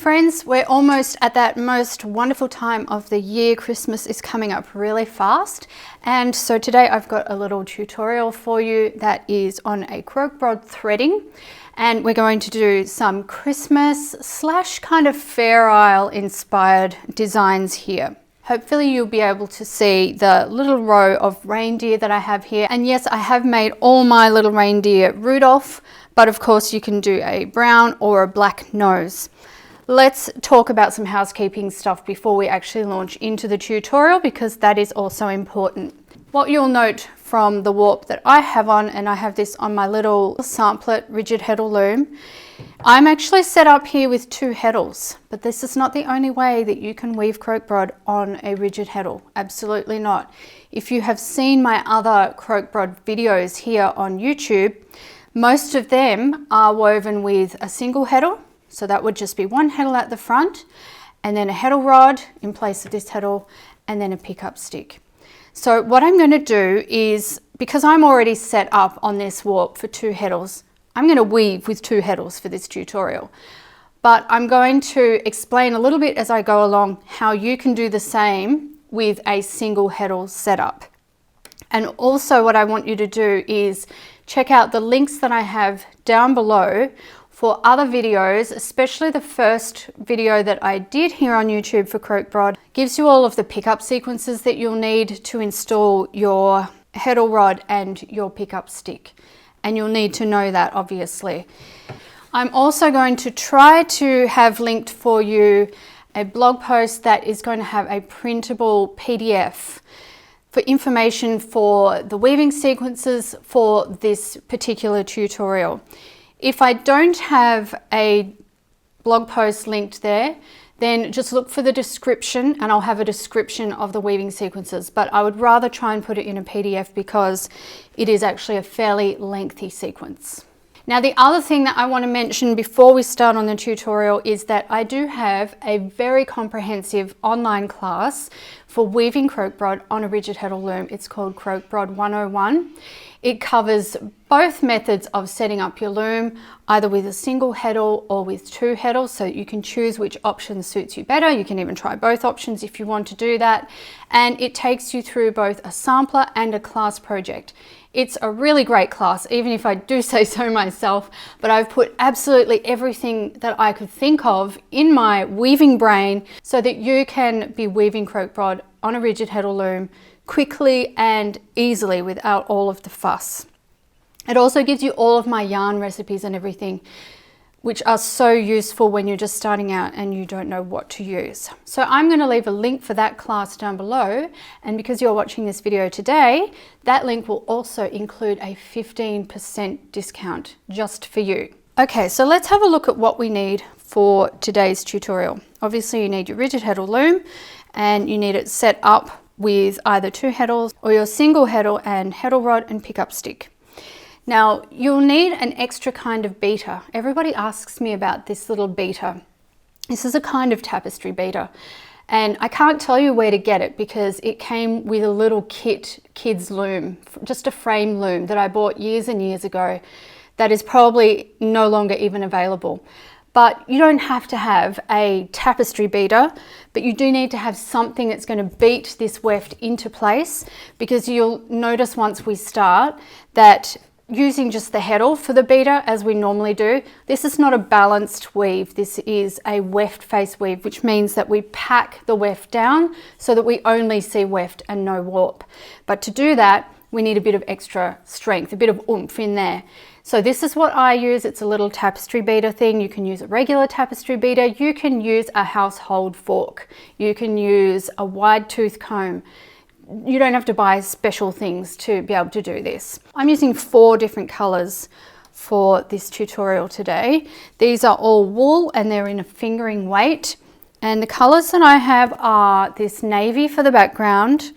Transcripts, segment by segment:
friends, we're almost at that most wonderful time of the year. Christmas is coming up really fast, and so today I've got a little tutorial for you that is on a Krokbragd threading, and we're going to do some Christmas slash kind of Fair Isle inspired designs here. Hopefully you'll be able to see the little row of reindeer that I have here, and yes, I have made all my little reindeer Rudolph, but of course you can do a brown or a black nose. Let's talk about some housekeeping stuff before we actually launch into the tutorial, because that is also important. What you'll note from the warp that I have on, and I have this on my little Sampleit rigid Heddle loom, I'm actually set up here with 2 Heddles, but this is not the only way that you can weave Krokbragd on a rigid Heddle. Absolutely not. If you have seen my other Krokbragd videos here on YouTube, most of them are woven with a single Heddle. So that would just be 1 Heddle at the front, and then a Heddle rod in place of this Heddle, and then a pickup stick. So what I'm going to do is, because I'm already set up on this warp for 2 Heddles, I'm going to weave with 2 Heddles for this tutorial. But I'm going to explain a little bit as I go along how you can do the same with a single Heddle setup. And also what I want you to do is check out the links that I have down below for other videos, especially the first video that I did here on YouTube for Krokbragd. Gives you all of the pickup sequences that you'll need to install your Heddle rod and your pickup stick. And you'll need to know that, obviously. I'm also going to try to have linked for you a blog post that is going to have a printable PDF for information for the weaving sequences for this particular tutorial. If I don't have a blog post linked there, then just look for the description and I'll have a description of the weaving sequences. But I would rather try and put it in a PDF because it is actually a fairly lengthy sequence. Now, the other thing that I want to mention before we start on the tutorial is that I do have a very comprehensive online class for weaving Krokbragd on a rigid Heddle loom. It's called Krokbragd 101. It covers both methods of setting up your loom, either with a single Heddle or with 2 Heddles, so you can choose which option suits you better. You can even try both options if you want to do that. And it takes you through both a sampler and a class project. It's a really great class, even if I do say so myself, but I've put absolutely everything that I could think of in my weaving brain so that you can be weaving Krokbragd on a rigid Heddle loom quickly and easily without all of the fuss. It also gives you all of my yarn recipes and everything, which are so useful when you're just starting out and you don't know what to use. So I'm going to leave a link for that class down below, and because you're watching this video today, that link will also include a 15% discount just for you. Okay, so let's have a look at what we need for today's tutorial. Obviously you need your rigid Heddle loom, and you need it set up with either 2 Heddles or your single Heddle and Heddle rod and pickup stick. Now, you'll need an extra kind of beater. Everybody asks me about this little beater. This is a kind of tapestry beater, and I can't tell you where to get it because it came with a little kid's loom, just a frame loom that I bought years and years ago that is probably no longer even available. But you don't have to have a tapestry beater, but you do need to have something that's going to beat this weft into place, because you'll notice once we start that using just the Heddle for the beater, as we normally do, this is not a balanced weave. This is a weft face weave, which means that we pack the weft down so that we only see weft and no warp. But to do that, we need a bit of extra strength, a bit of oomph in there. So this is what I use. It's a little tapestry beater thing. You can use a regular tapestry beater. You can use a household fork. You can use a wide tooth comb. You don't have to buy special things to be able to do this. I'm using 4 different colors for this tutorial today. These are all wool and they're in a fingering weight. And the colors that I have are this navy for the background.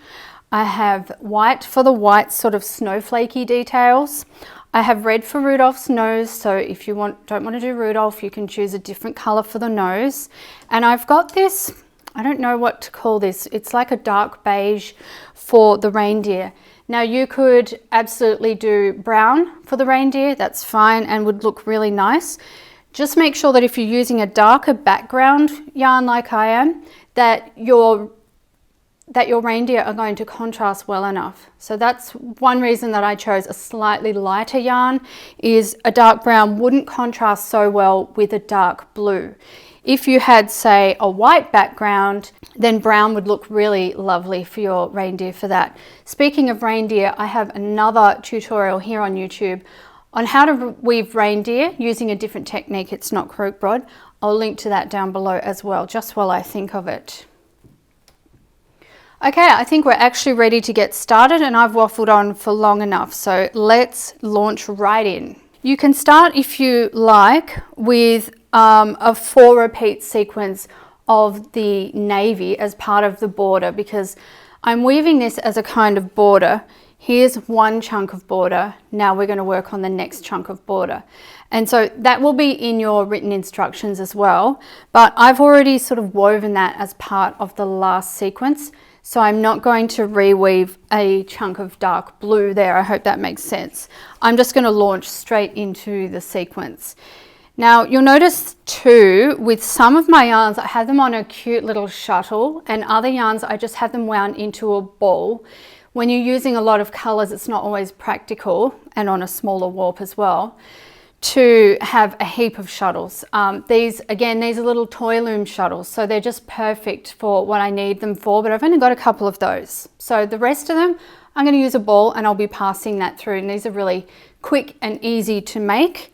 I have white for the white sort of snowflakey details. I have red for Rudolph's nose, so if you don't want to do Rudolph, you can choose a different color for the nose. And I've got this, I don't know what to call this, it's like a dark beige for the reindeer. Now you could absolutely do brown for the reindeer, that's fine and would look really nice. Just make sure that if you're using a darker background yarn like I am, that your reindeer are going to contrast well enough. So that's one reason that I chose a slightly lighter yarn, is a dark brown wouldn't contrast so well with a dark blue. If you had, say, a white background, then brown would look really lovely for your reindeer for that. Speaking of reindeer, I have another tutorial here on YouTube on how to weave reindeer using a different technique. It's not Krokbragd. I'll link to that down below as well, just while I think of it. Okay, I think we're actually ready to get started, and I've waffled on for long enough, so let's launch right in. You can start, if you like, with a 4 repeat sequence of the navy as part of the border, because I'm weaving this as a kind of border. Here's one chunk of border. Now we're going to work on the next chunk of border. And so that will be in your written instructions as well, but I've already sort of woven that as part of the last sequence. So I'm not going to reweave a chunk of dark blue there. I hope that makes sense. I'm just going to launch straight into the sequence. Now you'll notice too, with some of my yarns, I have them on a cute little shuttle, and other yarns I just have them wound into a ball. When you're using a lot of colors, it's not always practical, and on a smaller warp as well, to have a heap of shuttles. These are little toy loom shuttles, so they're just perfect for what I need them for, but I've only got a couple of those. So the rest of them, I'm going to use a ball and I'll be passing that through, and these are really quick and easy to make.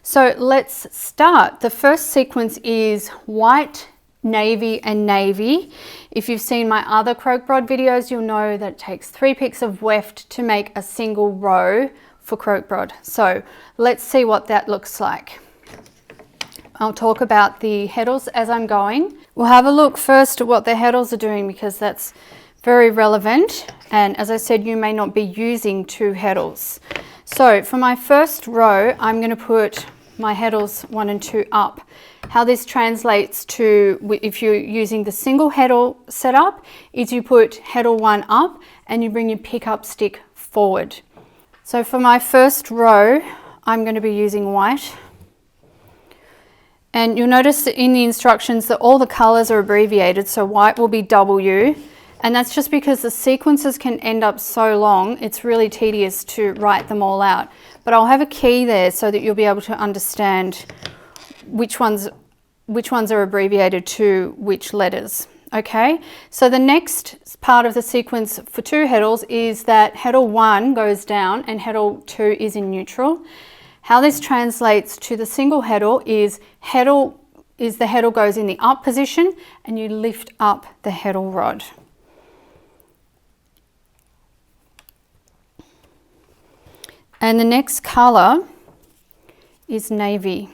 So let's start. The first sequence is white, navy and navy. If you've seen my other Krokbragd videos, you'll know that it takes 3 picks of weft to make a single row for Krokbragd. So let's see what that looks like. I'll talk about the heddles as I'm going. We'll have a look first at what the heddles are doing, because that's very relevant, and as I said, you may not be using 2 heddles. So for my first row, I'm going to put my heddles 1 and 2 up. How this translates to if you're using the single heddle setup is you put heddle 1 up and you bring your pickup stick forward. So for my first row, I'm going to be using white. And you'll notice that in the instructions that all the colors are abbreviated, so white will be W, and that's just because the sequences can end up so long, it's really tedious to write them all out. But I'll have a key there so that you'll be able to understand which ones are abbreviated to which letters. Okay, so the next part of the sequence for 2 heddles is that heddle 1 goes down and heddle 2 is in neutral. How this translates to the single heddle is the heddle goes in the up position and you lift up the heddle rod. And the next colour is navy.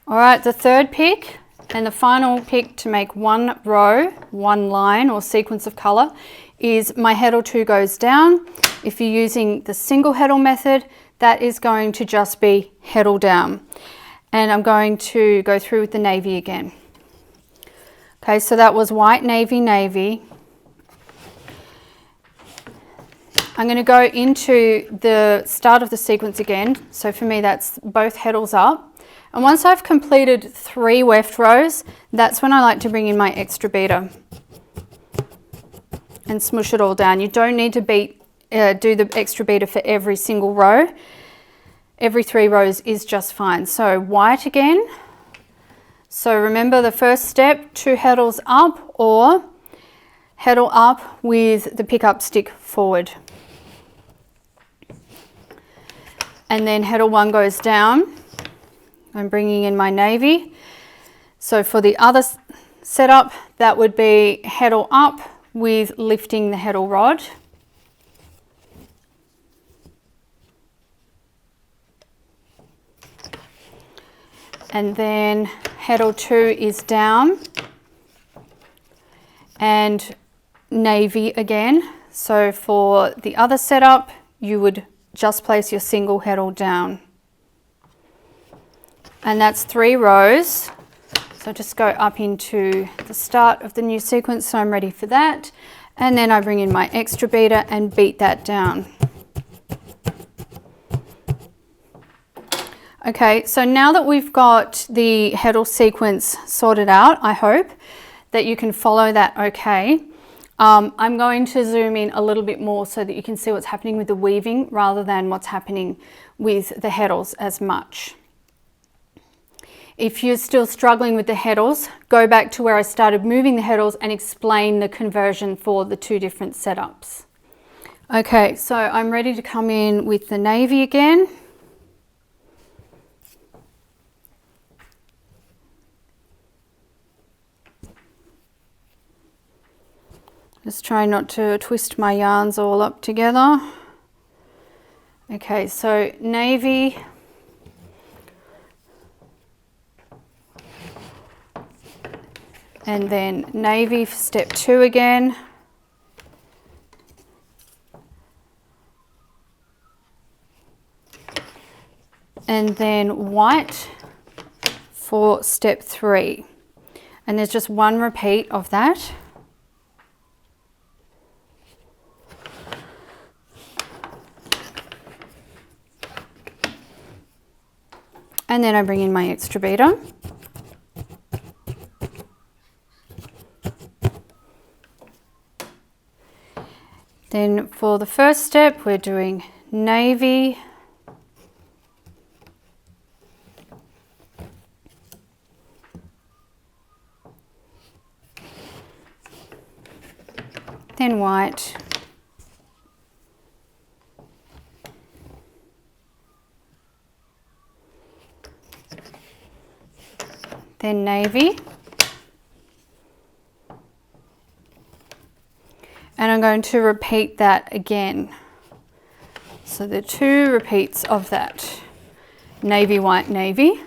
All right, the third pick and the final pick to make 1 row, 1 line or sequence of colour is my heddle 2 goes down. If you're using the single heddle method, that is going to just be heddle down. And I'm going to go through with the navy again. Okay, so that was white, navy, navy. I'm going to go into the start of the sequence again. So for me, that's both heddles up. And once I've completed 3 weft rows, that's when I like to bring in my extra beater and smush it all down. You don't need to do the extra beater for every single row. Every 3 rows is just fine. So white again. So remember the first step, 2 heddles up or heddle up with the pickup stick forward. And then heddle 1 goes down. I'm bringing in my navy. So for the other setup, that would be heddle up with lifting the heddle rod. And then heddle 2 is down and navy again. So for the other setup, you would just place your single heddle down. And that's 3 rows. So just go up into the start of the new sequence, so I'm ready for that. And then I bring in my extra beater and beat that down. Okay, so now that we've got the Heddle sequence sorted out, I hope that you can follow that okay. I'm going to zoom in a little bit more so that you can see what's happening with the weaving rather than what's happening with the heddles as much. If you're still struggling with the heddles, go back to where I started moving the heddles and explain the conversion for the two different setups. Okay, so I'm ready to come in with the navy again. Just try not to twist my yarns all up together. Okay, so navy. And then navy for step 2 again. And then white for step 3. And there's just one repeat of that. And then I bring in my extra beater. Then for the first step, we're doing navy, then white, then navy, and I'm going to repeat that again. So the 2 repeats of that navy, white, navy.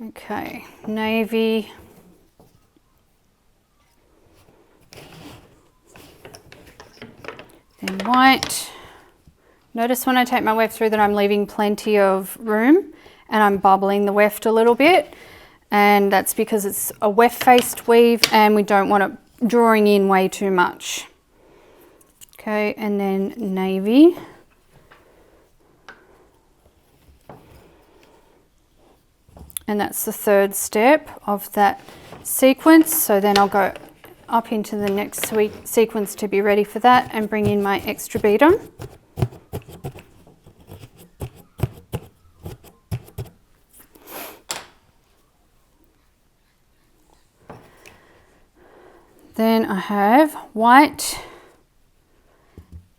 Okay, navy, then white. Notice when I take my weft through that I'm leaving plenty of room and I'm bubbling the weft a little bit, and that's because it's a weft faced weave and we don't want it drawing in way too much. Okay, and then navy. And that's the 3rd step of that sequence. So then I'll go up into the next sequence to be ready for that and bring in my extra beater. Then I have white,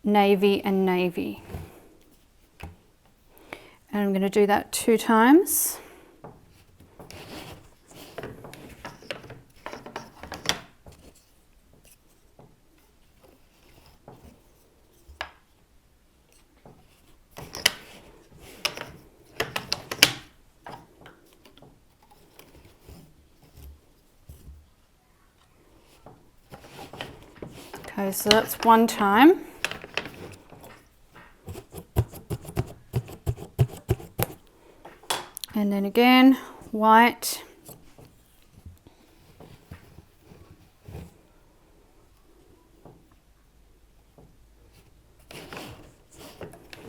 navy and navy. And I'm going to do that 2 times. Okay, so that's 1 time. And then again, white,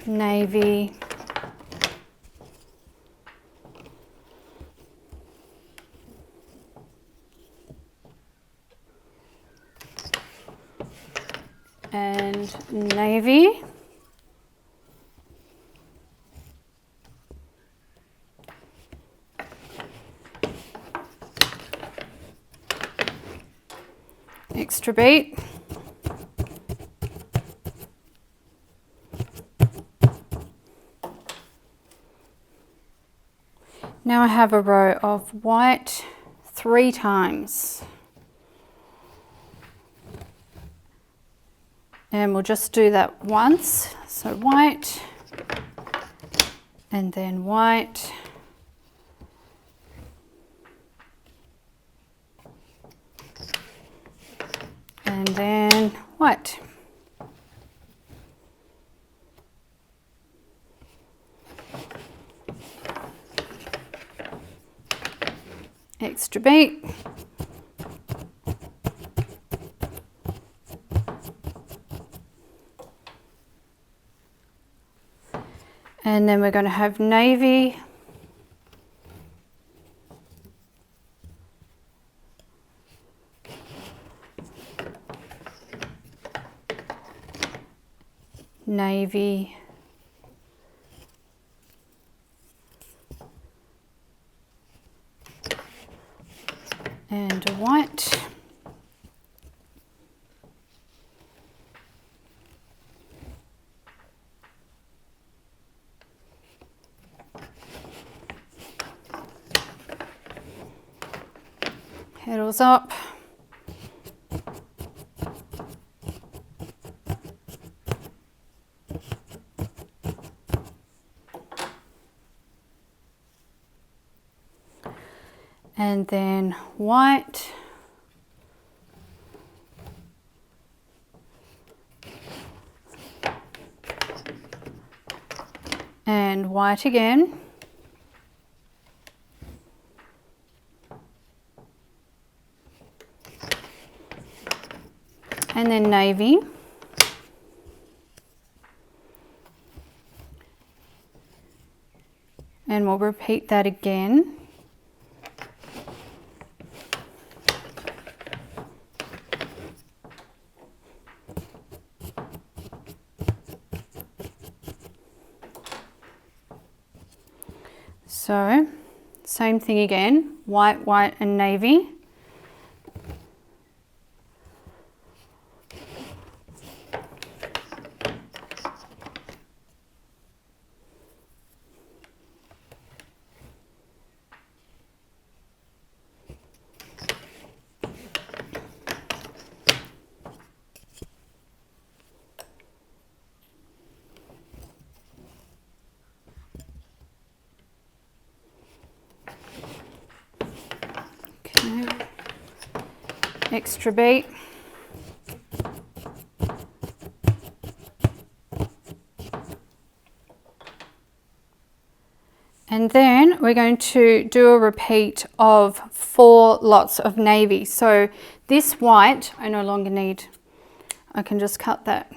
navy, and navy, extra beat, now I have a row of white 3 times. And we'll just do that once. So white, and then white, and then white. extra beat. And then we're going to have navy, navy, and a white. Heddles up. And then white. And white again. And then navy. And we'll repeat that again. So, same thing again, white, white and navy. Extra beat. And then we're going to do a repeat of 4 lots of navy. So this white I no longer need. I can just cut that,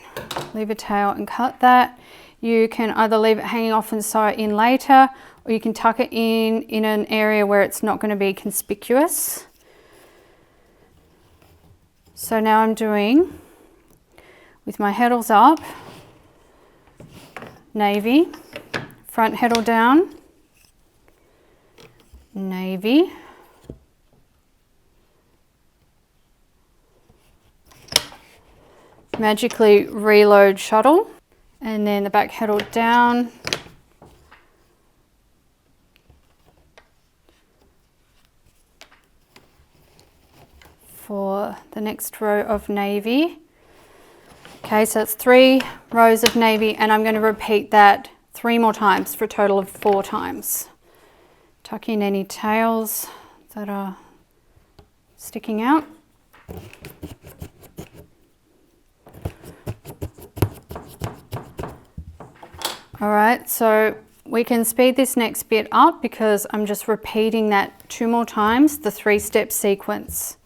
leave a tail and cut that. You can either leave it hanging off and sew it in later, or you can tuck it in an area where it's not going to be conspicuous. So now I'm doing, with my heddles up, navy, front heddle down, navy, magically reload shuttle, and then the back heddle down, for the next row of navy. Okay, so it's 3 rows of navy, and I'm going to repeat that 3 more times for a total of 4 times. Tuck in any tails that are sticking out. All right, so we can speed this next bit up because I'm just repeating that 2 more times, the 3-step sequence.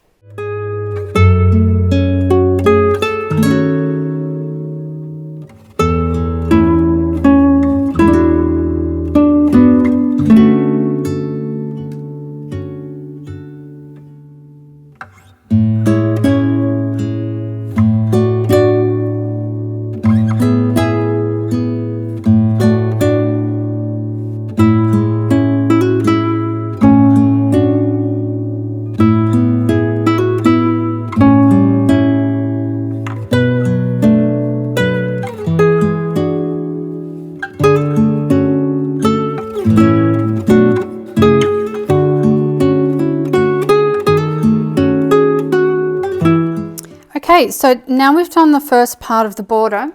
Okay, so now we've done the first part of the border,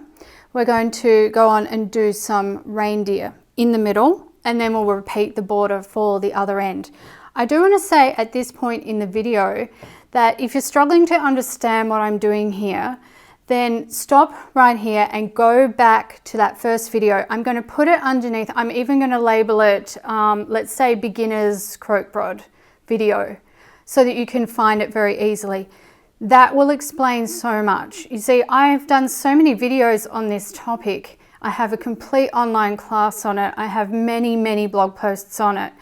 we're going to go on and do some reindeer in the middle, and then we'll repeat the border for the other end. I do want to say at this point in the video that if you're struggling to understand what I'm doing here, then stop right here and go back to that first video. I'm going to put it underneath. I'm even going to label it, let's say beginner's Krokbragd video so that you can find it very easily. That will explain so much. You see, I've done so many videos on this topic. I have a complete online class on it. I have many blog posts on it.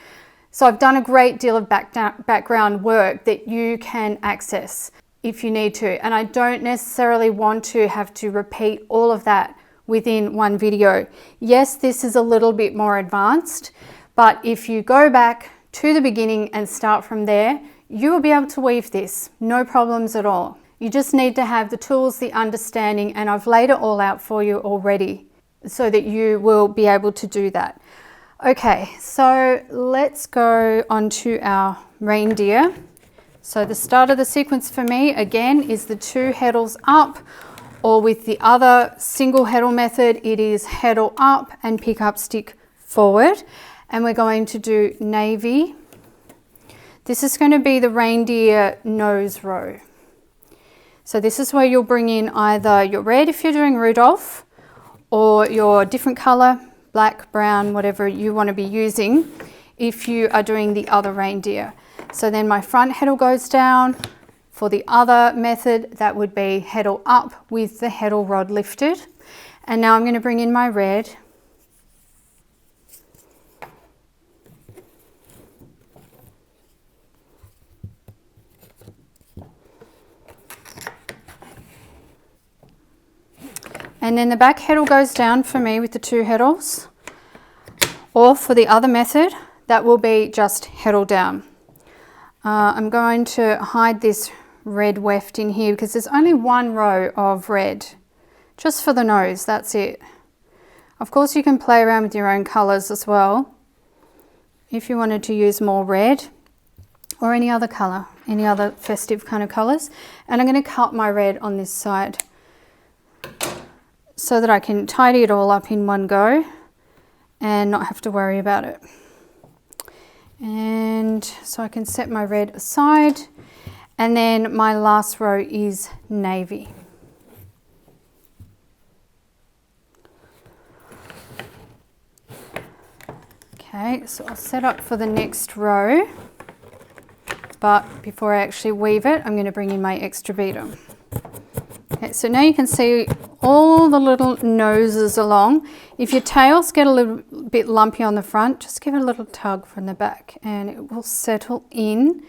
So I've done a great deal of background work that you can access if you need to. And I don't necessarily want to have to repeat all of that within one video. Yes, this is a little bit more advanced, but if you go back to the beginning and start from there, you will be able to weave this, no problems at all. You just need to have the tools, the understanding, and I've laid it all out for you already so that you will be able to do that. Okay, so let's go on to our reindeer. So the start of the sequence for me, again, is the 2 heddles up, or with the other single heddle method, it is heddle up and pick up stick forward. And we're going to do navy. This is going to be the reindeer nose row. So this is where you'll bring in either your red if you're doing Rudolph, or your different color, black, brown, whatever you want to be using if you are doing the other reindeer. So then my front heddle goes down. For the other method, that would be heddle up with the heddle rod lifted. And now I'm going to bring in my red. And then the back heddle goes down for me with the 2 heddles. Or for the other method, that will be just heddle down. I'm going to hide this red weft in here because there's only 1 row of red, just for the nose, that's it. Of course you can play around with your own colours as well if you wanted to use more red or any other colour, any other festive kind of colours. And I'm going to cut my red on this side so that I can tidy it all up in one go and not have to worry about it. And so I can set my red aside, and then my last row is navy. Okay, so I'll set up for the next row, but before I actually weave it, I'm going to bring in my extra beater. Okay, so now you can see all the little noses along. If your tails get a little bit lumpy on the front, just give it a little tug from the back and it will settle in.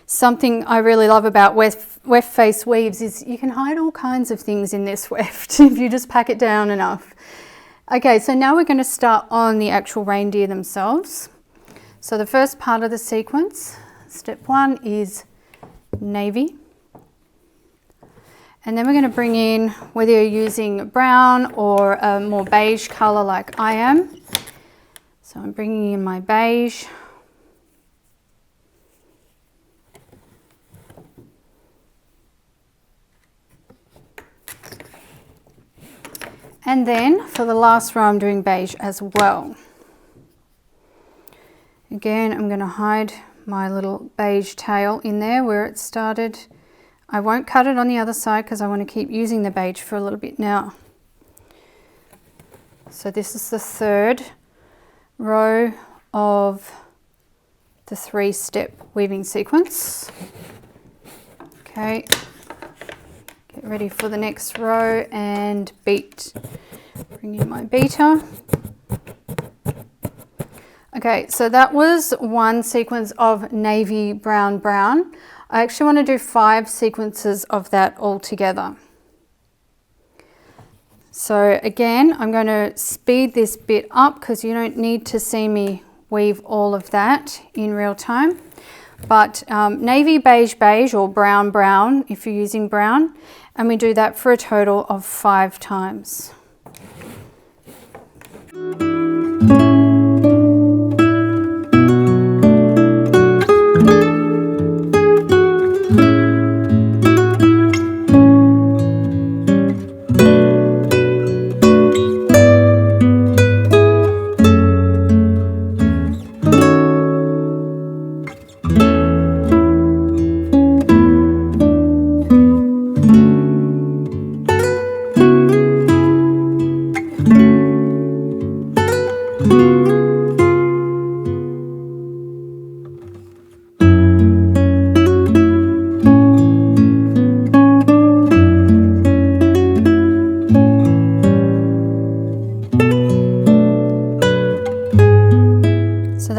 Something I really love about weft face weaves is you can hide all kinds of things in this weft if you just pack it down enough. Okay, so now we're going to start on the actual reindeer themselves. So the first part of the sequence, step 1, is navy. And then we're going to bring in, whether you're using brown or a more beige colour like I am. So I'm bringing in my beige. And then for the last row I'm doing beige as well. Again, I'm going to hide my little beige tail in there where it started. I won't cut it on the other side because I want to keep using the beige for a little bit now. So this is the 3rd row of the 3-step weaving sequence. Okay, get ready for the next row and beat. Bring in my beater. Okay, so that was one sequence of navy, brown, brown. I actually want to do 5 sequences of that all together. So again, I'm going to speed this bit up because you don't need to see me weave all of that in real time. But navy, beige, beige, or brown, brown if you're using brown, and we do that for a total of 5 times.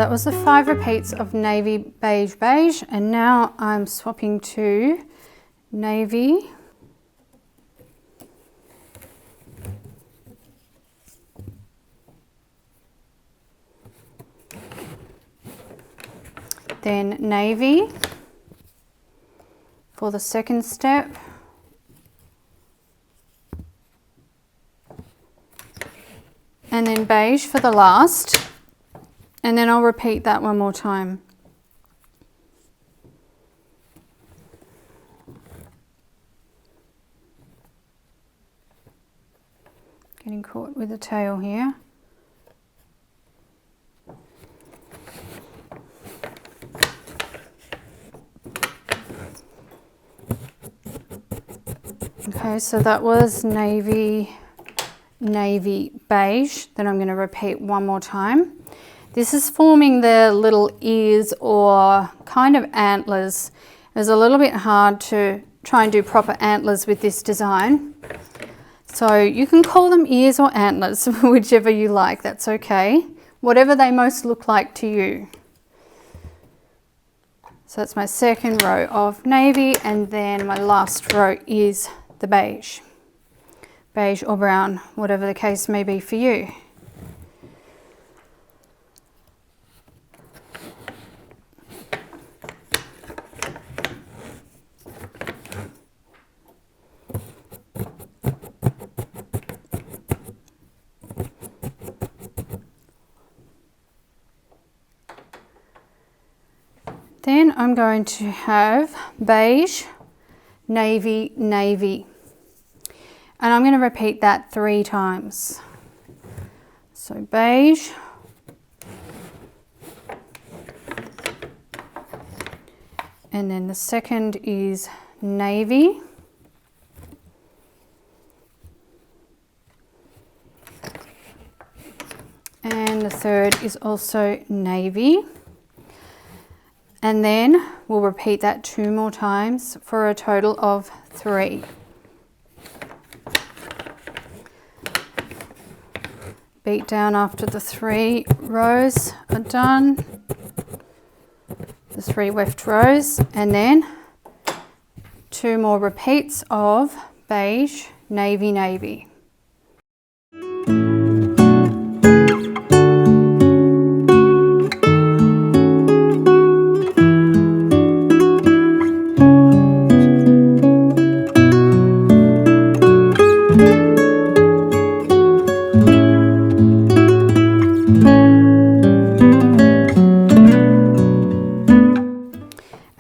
that was the 5 repeats of navy, beige, beige, and now I'm swapping to navy, then navy for the second step, and then beige for the last, and then I'll repeat that one more time. Getting caught with the tail here. Okay, so that was navy, navy, beige. Then I'm going to repeat one more time. This is forming the little ears or kind of antlers. It's a little bit hard to try and do proper antlers with this design. So you can call them ears or antlers, whichever you like, that's okay. Whatever they most look like to you. So that's my second row of navy, and then my last row is the beige. Beige or brown, whatever the case may be for you. Then I'm going to have beige, navy, navy. And I'm going to repeat that 3 times. So beige, and then the second is navy, and the third is also navy. And then we'll repeat that 2 more times for a total of 3. Beat down after the 3 rows are done, the 3 left rows, and then 2 more repeats of beige, navy, navy.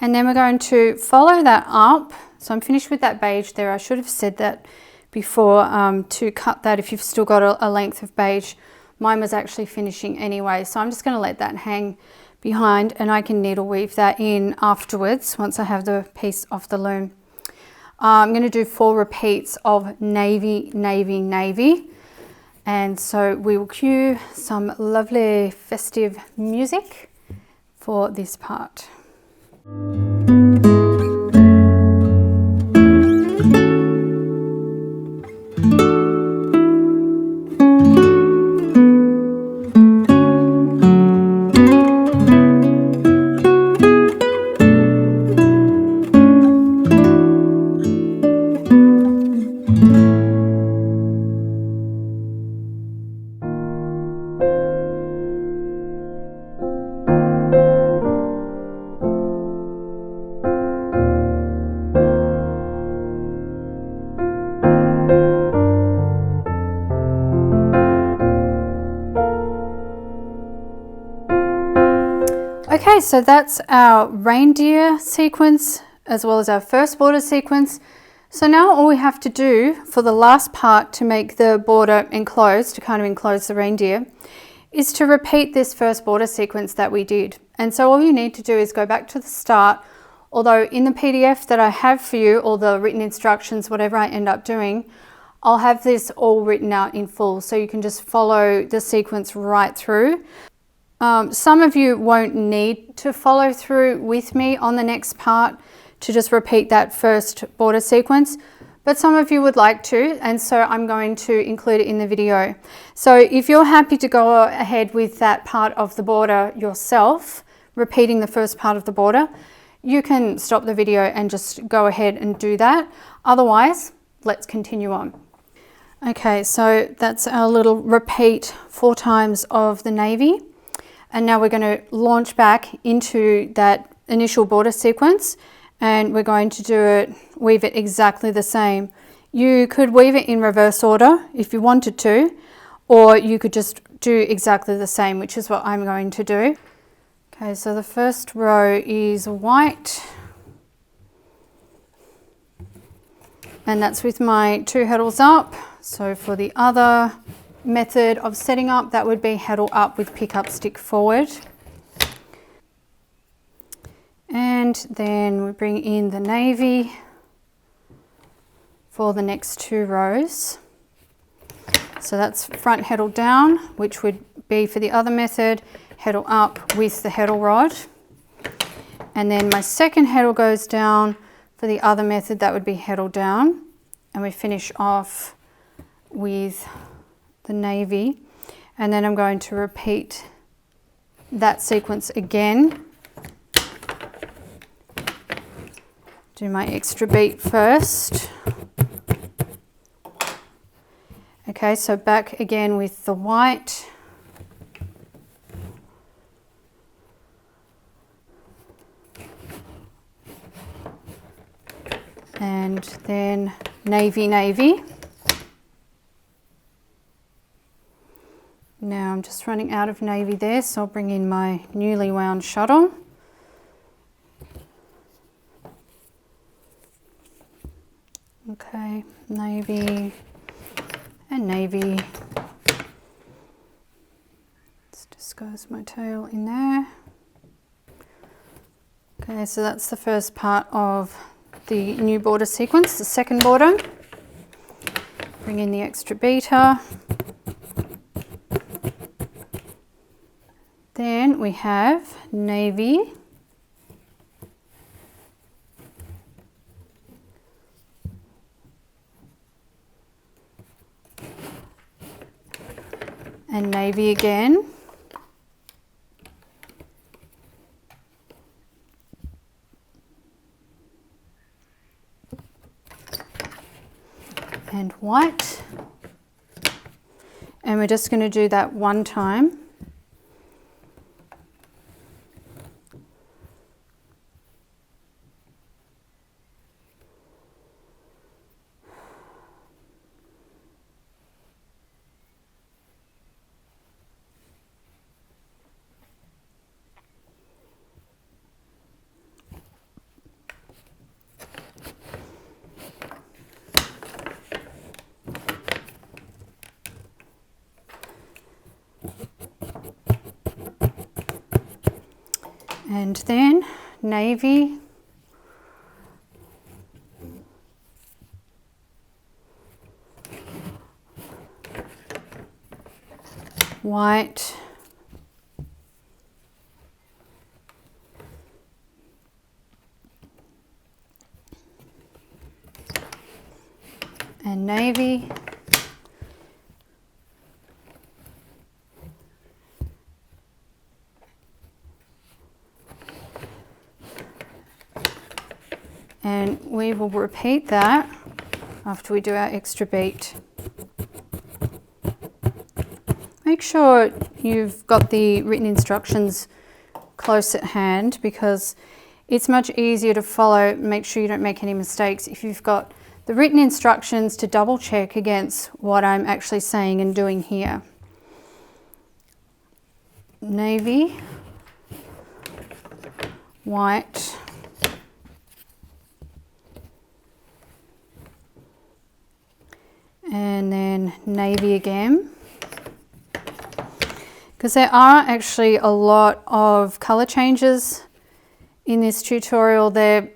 And then we're going to follow that up. So I'm finished with that beige there. I should have said that before, to cut that if you've still got a length of beige. Mine was actually finishing anyway, so I'm just going to let that hang behind, and I can needle weave that in afterwards once I have the piece off the loom. I'm going to do 4 repeats of navy, navy, navy. And so we will cue some lovely festive music for this part. Okay, so that's our reindeer sequence as well as our first border sequence. So now all we have to do for the last part to make the border enclosed, to kind of enclose the reindeer, is to repeat this first border sequence that we did. And so all you need to do is go back to the start, although in the PDF that I have for you, or the written instructions, whatever I end up doing, I'll have this all written out in full, so you can just follow the sequence right through. Some of you won't need to follow through with me on the next part to just repeat that first border sequence, but some of you would like to, and so I'm going to include it in the video. So if you're happy to go ahead with that part of the border yourself, repeating the first part of the border, you can stop the video and just go ahead and do that. Otherwise, let's continue on. Okay, so that's our little repeat 4 times of the navy. And now we're going to launch back into that initial border sequence, and we're going to do it, weave it exactly the same. You could weave it in reverse order if you wanted to, or you could just do exactly the same, which is what I'm going to do. Okay, so the first row is white, and that's with my 2 heddles up. So for the other method of setting up, that would be heddle up with pick up stick forward. And then we bring in the navy for the next 2 rows. So that's front heddle down, which would be for the other method, heddle up with the heddle rod. And then my second heddle goes down for the other method, that would be heddle down. And we finish off with the navy. And then I'm going to repeat that sequence again. Do my extra beat first. Okay, so back again with the white. And then navy, navy. Now I'm just running out of navy there, so I'll bring in my newly wound shuttle. Okay, navy and navy. Let's disguise my tail in there. Okay, so that's the first part of the new border sequence. The second border, bring in the extra beater. Then we have navy, and navy again. And white. And we're just going to do that 1 time. And then navy, white, and navy, and we will repeat that after we do our extra beat. Make sure you've got the written instructions close at hand, because it's much easier to follow. Make sure you don't make any mistakes if you've got the written instructions to double check against what I'm actually saying and doing here. Navy, white, and then navy again. Because there are actually a lot of colour changes in this tutorial. They're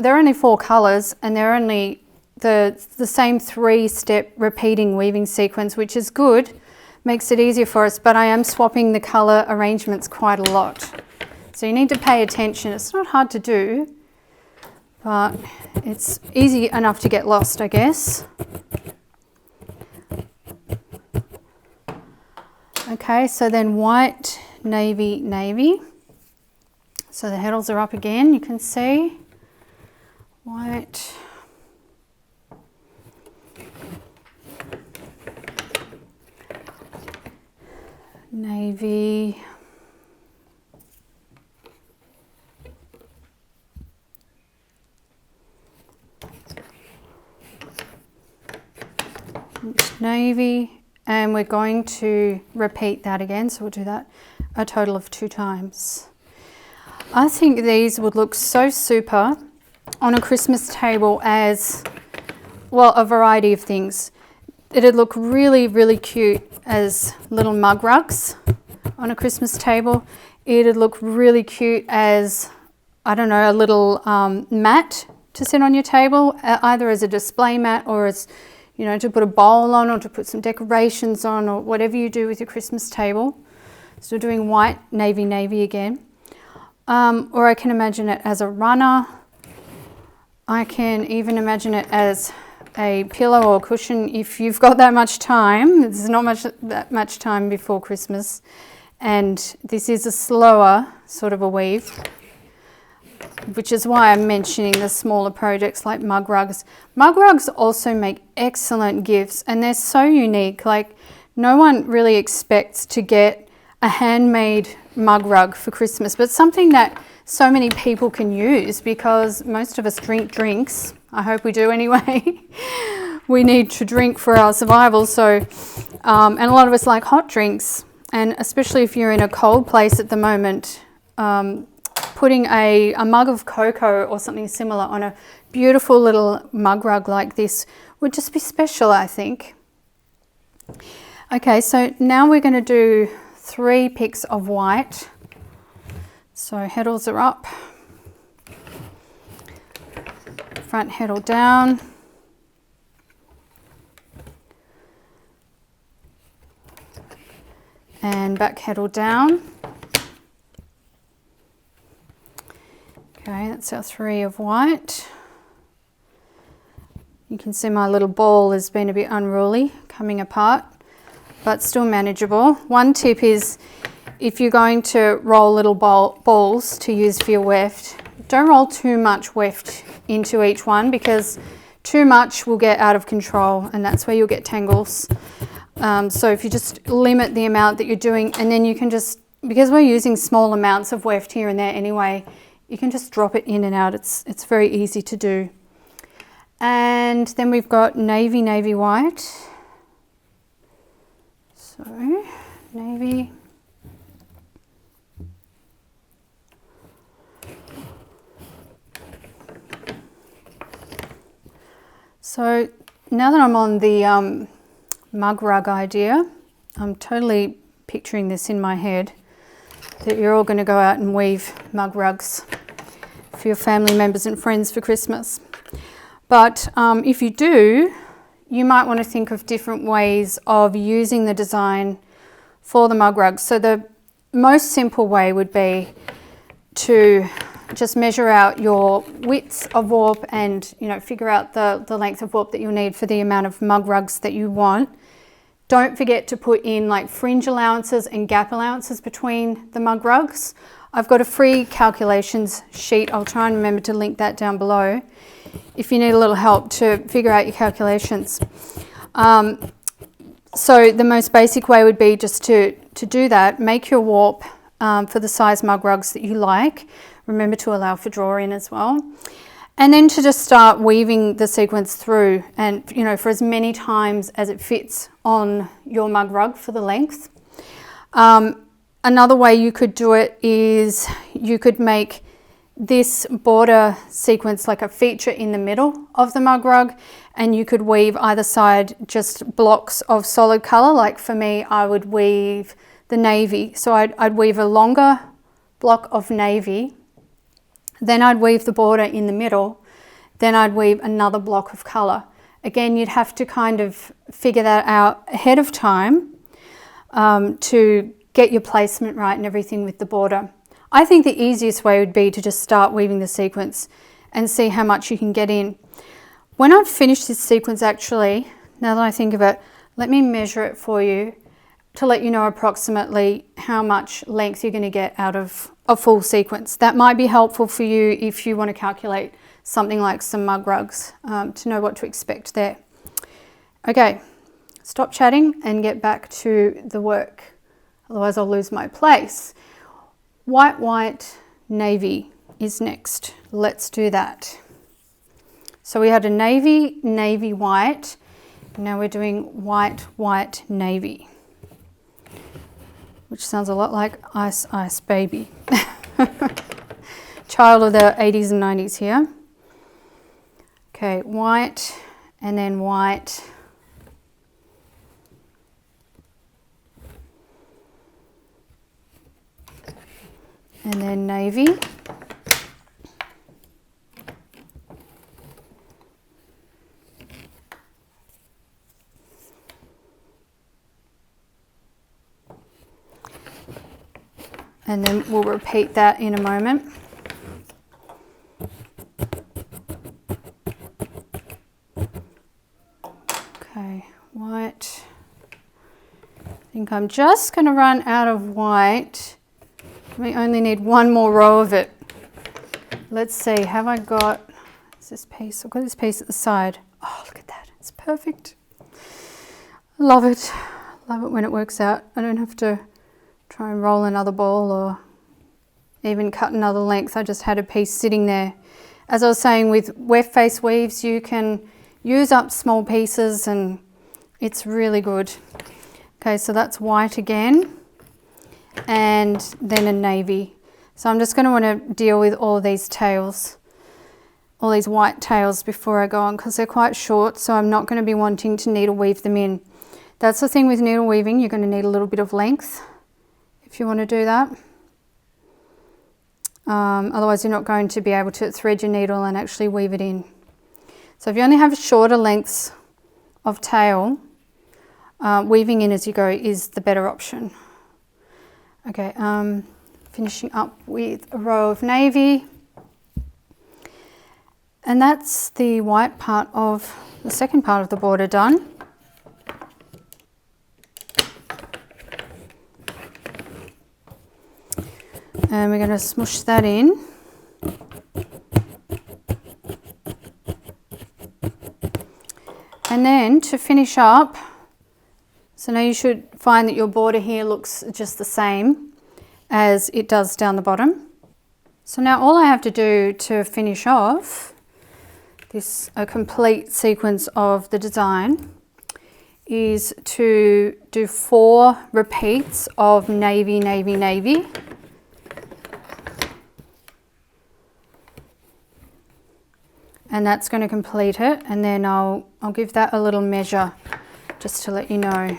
only 4 colours, and they're only the same 3-step repeating weaving sequence, which is good, makes it easier for us, but I am swapping the colour arrangements quite a lot. So you need to pay attention. It's not hard to do, but it's easy enough to get lost, I guess. Okay, so then white, navy, navy. So the heddles are up again, you can see. White, navy, navy, and we're going to repeat that again, so we'll do that a total of 2 times. I think these would look so super on a Christmas table as, well, a variety of things. It'd look really, really cute as little mug rugs on a Christmas table. It'd look really cute as, I don't know, a little mat to sit on your table, either as a display mat or as, you know, to put a bowl on or to put some decorations on or whatever you do with your Christmas table. So doing white, navy, navy again. Or I can imagine it as a runner. I can even imagine it as a pillow or cushion if you've got that much time. There's not that much time before Christmas. And this is a slower sort of a weave, which is why I'm mentioning the smaller projects like mug rugs. Mug rugs also make excellent gifts, and they're so unique. Like, no one really expects to get a handmade mug rug for Christmas, but something that so many people can use, because most of us drink drinks. I hope we do anyway. We need to drink for our survival. So, and a lot of us like hot drinks, and especially if you're in a cold place at the moment, putting a mug of cocoa or something similar on a beautiful little mug rug like this would just be special, I think. Okay, so now we're going to do 3 picks of white. So heddles are up, front heddle down, and back heddle down. Okay, that's our 3 of white. You can see my little ball has been a bit unruly, coming apart, but still manageable. One tip is, if you're going to roll little balls to use for your weft, don't roll too much weft into each one, because too much will get out of control, and that's where you'll get tangles. So if you just limit the amount that you're doing, and then you can just, because we're using small amounts of weft here and there anyway, you can just drop it in and out. It's very easy to do. And then we've got navy, navy, white. So navy. So now that I'm on the mug rug idea, I'm totally picturing this in my head, that you're all going to go out and weave mug rugs for your family members and friends for Christmas. But if you do, you might want to think of different ways of using the design for the mug rugs. So the most simple way would be to just measure out your widths of warp and, you know, figure out the length of warp that you'll need for the amount of mug rugs that you want. Don't forget to put in like fringe allowances and gap allowances between the mug rugs. I've got a free calculations sheet. I'll try and remember to link that down below if you need a little help to figure out your calculations. So the most basic way would be just to do that. Make your warp for the size mug rugs that you like. Remember to allow for draw in as well. And then to just start weaving the sequence through, and, you know, for as many times as it fits on your mug rug for the length. Another way you could do it is you could make this border sequence like a feature in the middle of the mug rug, and you could weave either side just blocks of solid color. Like for me, I would weave the navy. So I'd weave a longer block of navy, then I'd weave the border in the middle, then I'd weave another block of color. Again, you'd have to kind of figure that out ahead of time to get your placement right and everything with the border. I think the easiest way would be to just start weaving the sequence and see how much you can get in. When I've finished this sequence, actually, now that I think of it, let me measure it for you to let you know approximately how much length you're going to get out of a full sequence. That might be helpful for you if you want to calculate something like some mug rugs, to know what to expect there. Okay, stop chatting and get back to the work, otherwise I'll lose my place. White, white, navy is next. Let's do that. So we had a navy, navy, white. Now we're doing white, white, navy, which sounds a lot like Ice Ice Baby. Child of the 80s and 90s here. Okay, white and then white. And then navy. And then we'll repeat that in a moment. Okay, white. I think I'm just going to run out of white. We only need one more row of it. Let's see, have I got, is this piece? I've got this piece at the side. Oh, look at that, it's perfect. I love it. Love it when it works out. I don't have to try and roll another ball or even cut another length. I just had a piece sitting there. As I was saying, with weft face weaves, you can use up small pieces and it's really good. Okay, so that's white again, and then a navy. So I'm just going to want to deal with all of these tails, all these white tails before I go on, because they're quite short, so I'm not going to be wanting to needle weave them in. That's the thing with needle weaving, you're going to need a little bit of length if you want to do that. Otherwise you're not going to be able to thread your needle and actually weave it in. So if you only have shorter lengths of tail, weaving in as you go is the better option. Okay, finishing up with a row of navy. And that's the white part of the second part of the border done. And we're going to smush that in. And then to finish up, so now you should find that your border here looks just the same as it does down the bottom. So now all I have to do to finish off this a complete sequence of the design is to do 4 repeats of navy, navy, navy. And that's going to complete it, and then I'll give that a little measure just to let you know.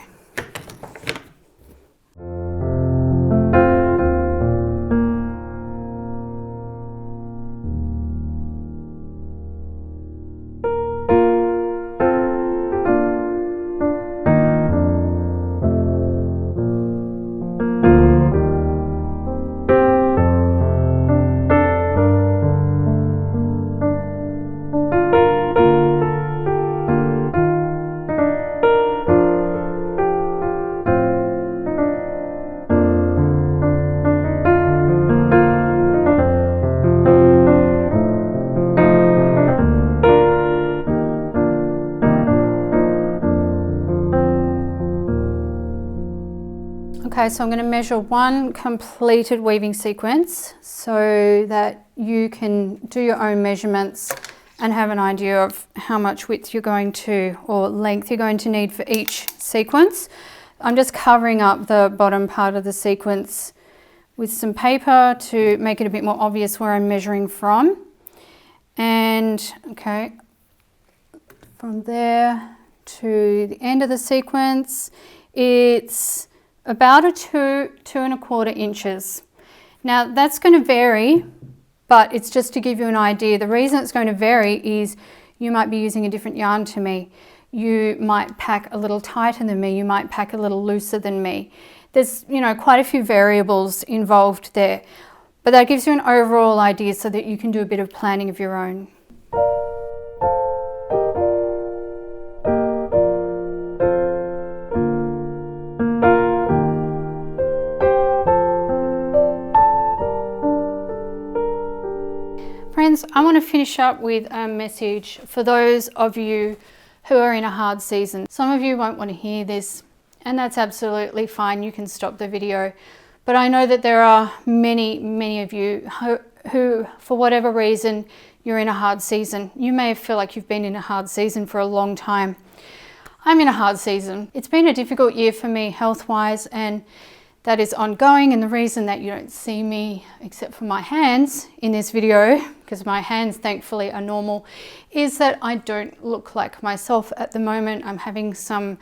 Okay, so I'm going to measure one completed weaving sequence so that you can do your own measurements and have an idea of how much width you're going to, or length you're going to need for each sequence. I'm just covering up the bottom part of the sequence with some paper to make it a bit more obvious where I'm measuring from. And okay, from there to the end of the sequence, it's about a 2.25 inches. Now that's going to vary, but it's just to give you an idea. The reason it's going to vary is you might be using a different yarn to me. You might pack a little tighter than me. You might pack a little looser than me. There's, you know, quite a few variables involved there. But that gives you an overall idea so that you can do a bit of planning of your own. Friends, I want to finish up with a message for those of you who are in a hard season. Some of you won't want to hear this, and that's absolutely fine. You can stop the video. But I know that there are many of you who, for whatever reason, you're in a hard season. You may feel like you've been in a hard season for a long time. I'm in a hard season. It's been a difficult year for me health-wise, and that is ongoing. And the reason that you don't see me, except for my hands in this video, because my hands thankfully are normal, is that I don't look like myself at the moment. I'm having some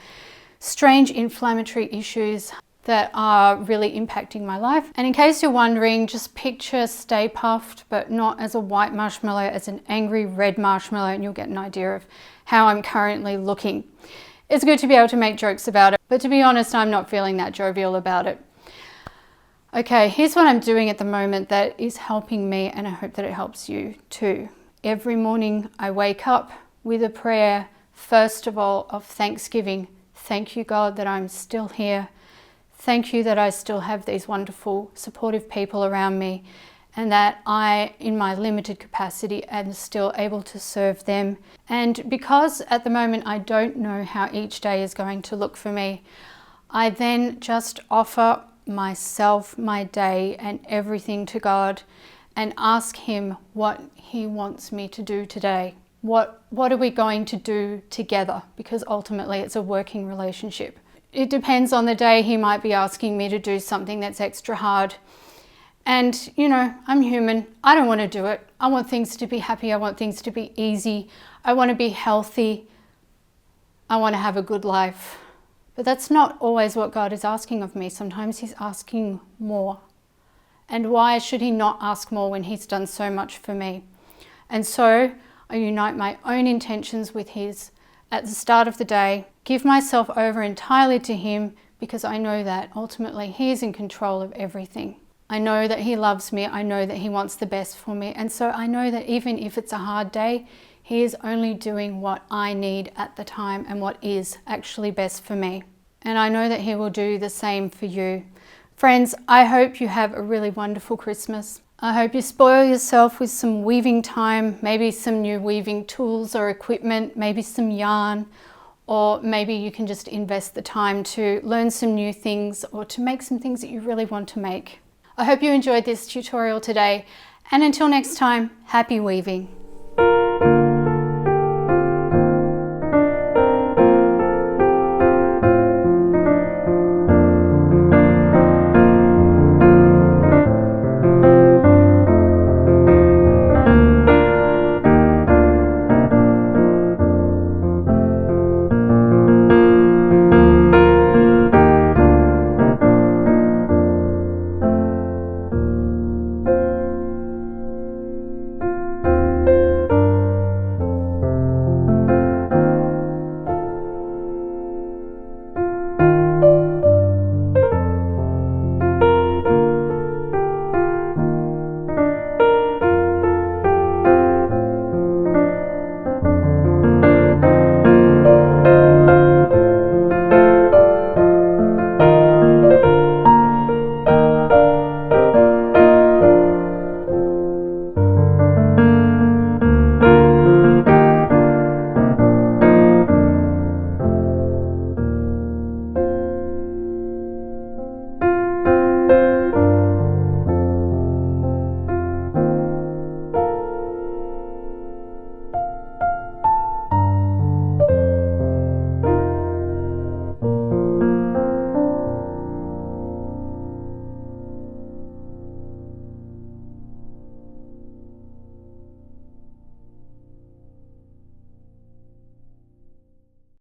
strange inflammatory issues that are really impacting my life. And in case you're wondering, just picture Stay Puft, but not as a white marshmallow, as an angry red marshmallow, and you'll get an idea of how I'm currently looking. It's good to be able to make jokes about it, but to be honest, I'm not feeling that jovial about it. Okay, here's what I'm doing at the moment that is helping me, and I hope that it helps you too. Every morning I wake up with a prayer, first of all, of thanksgiving. Thank you, God, that I'm still here. Thank you that I still have these wonderful, supportive people around me, and that I, in my limited capacity, am still able to serve them. And because at the moment I don't know how each day is going to look for me, I then just offer myself, my day, and everything to God, and ask Him what He wants me to do today. What are we going to do together? Because ultimately it's a working relationship. It depends on the day. He might be asking me to do something that's extra hard. And you know, I'm human. I don't want to do it. I want things to be happy. I want things to be easy. I want to be healthy. I want to have a good life. But that's not always what God is asking of me. Sometimes He's asking more. And why should He not ask more when He's done so much for me? And so I unite my own intentions with His at the start of the day, give myself over entirely to Him, because I know that ultimately He is in control of everything. I know that He loves me. I know that He wants the best for me. And so I know that even if it's a hard day, He is only doing what I need at the time and what is actually best for me. And I know that He will do the same for you. Friends, I hope you have a really wonderful Christmas. I hope you spoil yourself with some weaving time, maybe some new weaving tools or equipment, maybe some yarn, or maybe you can just invest the time to learn some new things or to make some things that you really want to make. I hope you enjoyed this tutorial today, and until next time, happy weaving.